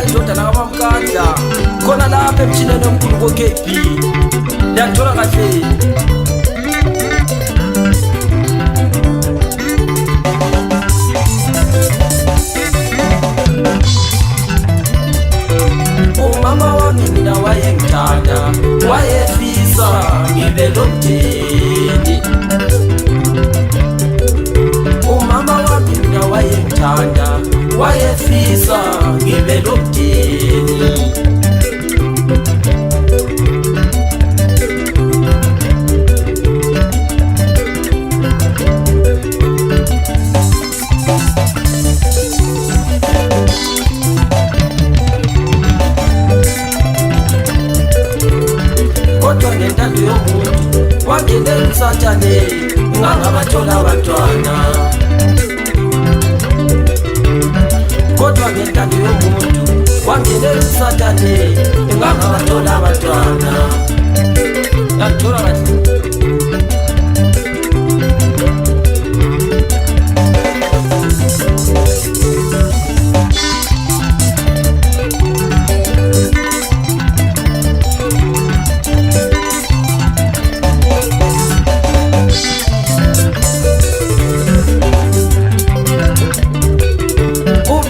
indoda nakamamkandla khona lapha emtshineni omkhulu ko-KB liyangithola kahle. Umama wami mina wayengithanda, wayefisa ngibe nomndeni. Umama wami mina wayengithanda, wayefisa ngibe nomndeni. Kodwa ngentando yomuntu wangena emsatshane ngangabathola abantwana. Kodwa ngentando yomuntu wangena emsatshane ngangabathola abantwana. Ngiyathola kahle.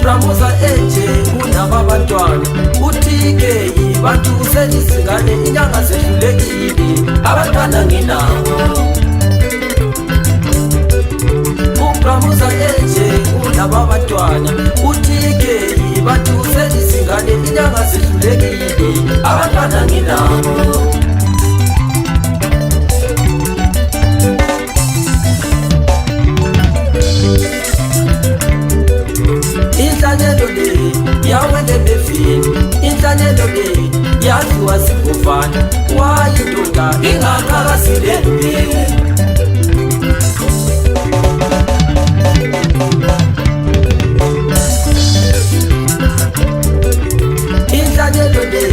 Ramuza eje kunaba abantwana uthike bantu uselizingane inyanga zedlulekile abantwana nginawo. Ramuza eje kunaba abantwana uthike bantu uselizingane inyanga zedlulekile abantwana nginawo. Inhlanyelo le yawele bevini, inhlanyelo le yaziwa singofana, wayindoda ingaqakasile mbewu. Inhlanyelo le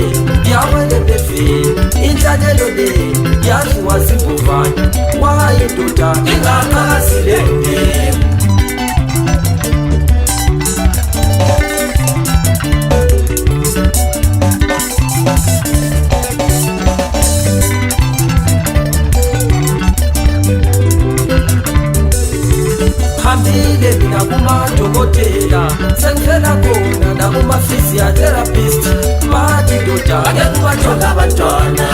yawele bevini, inhlanyelo le yaziwa singofana, wayindoda ingaqakasile mbewu. Hambile mina kumadokotela sengivela khona nakuma-physiotherapist bathi ndoda angeke ubathola abantwana.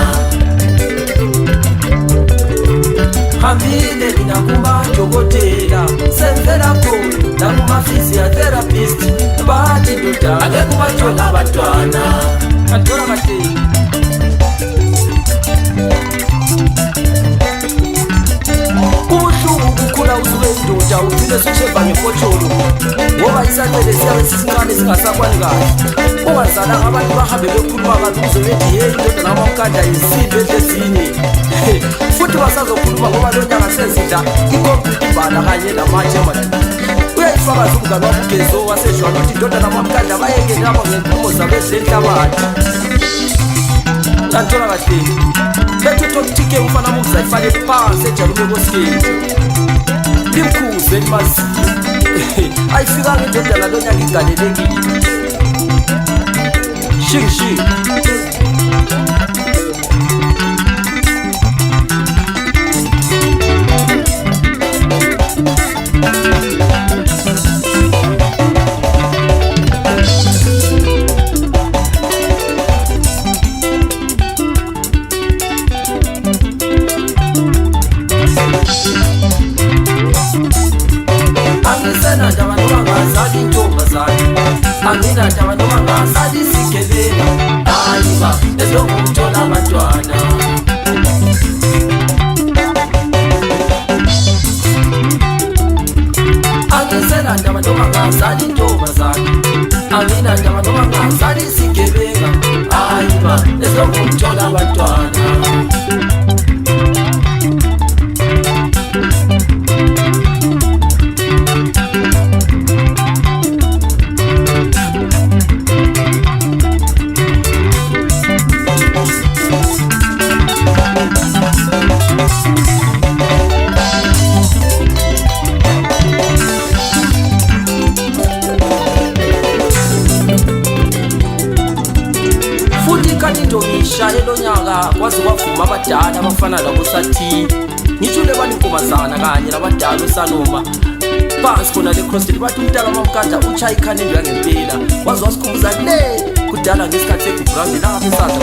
Hambile mina kumadokotela sengivela khona nakuma-physiotherapist bathi ndoda angeke ubathola abantwana. Ngiyathola kahle. Kukhula usuke indoda ugcine susheva ngefotsholo ngoba isacele siyabe sisincane singasakwani kahle. Ungazalanga abantu bahambe bekhuluma kabi uzobethi yeyi indoda namakanda yisiphi enhleziyeni. Futhi basazokhuluma ngoba lo nyanga sezidla ikhompyutha ibhala kanye namatshe manje. Uyayifakaza umngane wami uGezo wasejwana ukuthi indoda namakanda bayeke lapha ngenkqumo zabo ezenhlabathi. Ngiyathola kahle. Lethu toktike ufana muzayifake phansi ejalume kosikeni limkhuze limaziyo ayifikanga indoda lalonyaka igalelekile. Shiki anginada abantu bangasali sigebela ayiba ezokuthola abantwana. Angiselanda abantu bangasali intombazane, anginada abantu bangasali sigebela ayiba ezokuthola abantwana. abavuma abadala abafana laboSathi ngisho lebaninkombazana kanye labadala uSanoma phansi khona le crossfit bathi umntaka mamkanda uchaya ikhanendo yangempela waze wasikhumbuza le kudala ngesikhathi segubrambe lapho esatha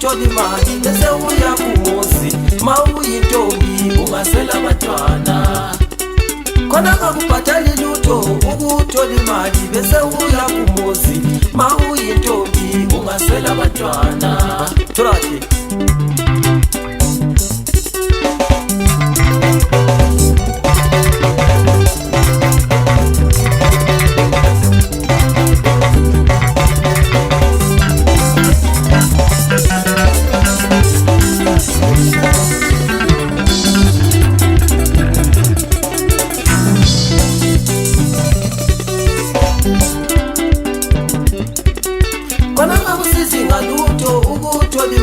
khona imali bese uya kumuzi mawuyintombi ungasela abantwana khona akubhadali lutho ukuthola imali bese uya kumuzi mawuyintombi ungasela abantwana tholani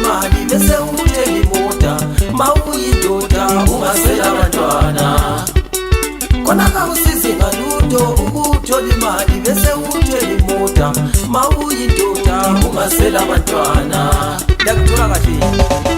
imali bese uthenga imoto mawuyindoda ungasela abantwana khona akusizi ngalutho ukuthola imali bese uthenga imoto mawuyindoda ungasela abantwana yakuthola kahle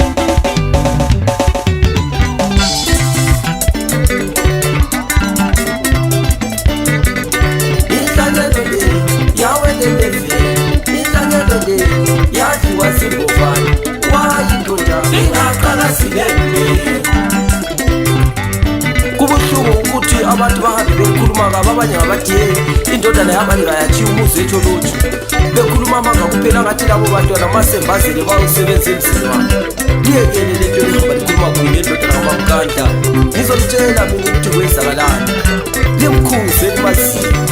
kubuhlungu ukuthi abantu bahambe bekhuluma kabi abanye ngabadiye indodana yabani ngayachiya umuzi etho lutho bekhuluma amanga kuphela ngathi labo bantwana masembazile bawusebenza emzini wabo liyekele lento lihamba likhuluma kunye indodana kamamkanda ngizolitshela mina ukuthi kwenzakalani limkhuze limazile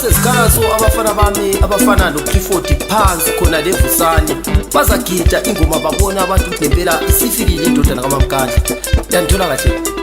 sesikhala so abafana bami abafana no-P40 phansi khona levusane bazagida ingoma babona abantu ngempela isifikile indodana kamamkandla yanithola kahle